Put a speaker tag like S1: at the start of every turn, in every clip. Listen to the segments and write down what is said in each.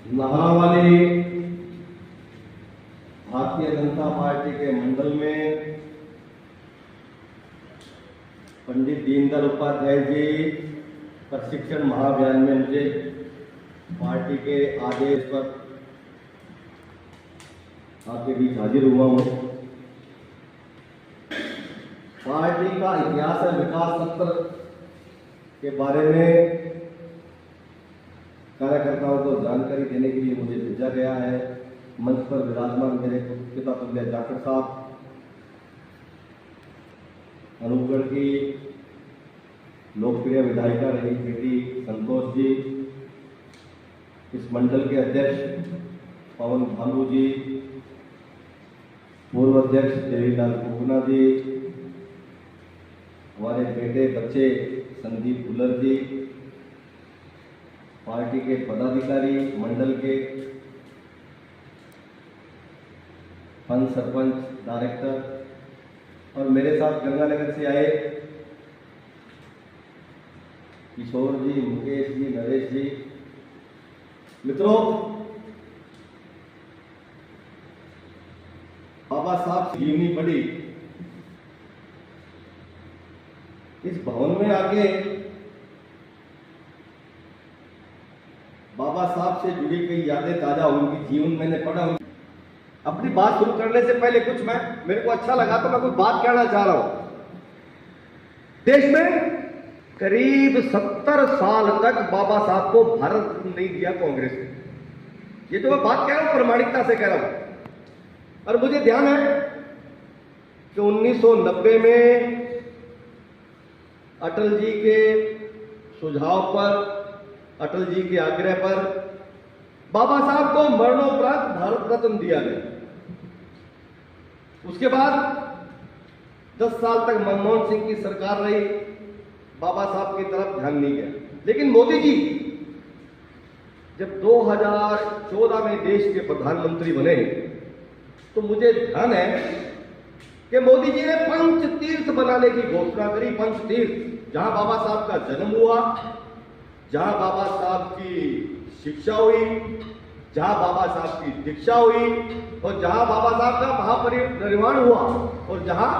S1: नाहरावाली Bharatiya Janata party के मंडल में पंडित दीनदयाल उपाध्याय जी प्रशिक्षण महाअभियान में मुझे पार्टी के आदेश पर आपके बीच हाजिर हुआ हूँ। पार्टी का इतिहास और विकास सत्र के बारे में कार्यकर्ताओं को जानकारी देने के लिए मुझे भेजा गया है। मंच पर विराजमान मेरे पिता तुल्य जाखड़ साहब, अनूपगढ़ की लोकप्रिय विधायिका रही बेटी संतोष जी, इस मंडल के अध्यक्ष पवन भालू जी, पूर्व अध्यक्ष देवीलाल कुकना जी, हमारे बेटे बच्चे संदीप भुल्लर जी, पार्टी के पदाधिकारी, मंडल के पंच सरपंच, डायरेक्टर और मेरे साथ गंगानगर से आए किशोर जी, मुकेश जी, नरेश जी। मित्रों, बाबा साहब की जीवनी पढ़ी, इस भवन में आके बाबा साहब से जुड़ी कई यादें ताजा, उनकी जीवन मैंने पढ़ा। अपनी बात शुरू करने से पहले कुछ मेरे को अच्छा लगा तो मैं कुछ बात कहना चाह रहा हूं। देश में करीब 70 साल तक बाबा साहब को भारत रत्न नहीं दिया कांग्रेस ने। ये तो मैं बात कह रहा हूं, प्रामाणिकता से कह रहा हूं। और मुझे ध्यान है कि 1990 में अटल जी के सुझाव पर, अटल जी के आग्रह पर बाबा साहब को मरणोपरांत भारत रत्न दिया गया। उसके बाद 10 साल तक मनमोहन सिंह की सरकार रही, बाबा साहब की तरफ ध्यान नहीं गया। लेकिन मोदी जी जब 2014 में देश के प्रधानमंत्री बने तो मुझे ध्यान है कि मोदी जी ने पंच तीर्थ बनाने की घोषणा करी। पंच तीर्थ, जहां बाबा साहब का जन्म हुआ, जहां बाबा साहब की शिक्षा हुई, जहां बाबा साहब की दीक्षा हुई और जहां बाबा साहब का महापरिनिर्वाण हुआ और जहां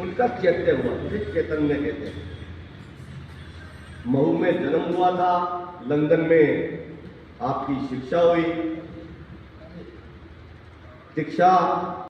S1: उनका चैत्य हुआ, जिसे चैतन्य कहते हैं। महू में जन्म हुआ था, लंदन में आपकी शिक्षा हुई, दीक्षा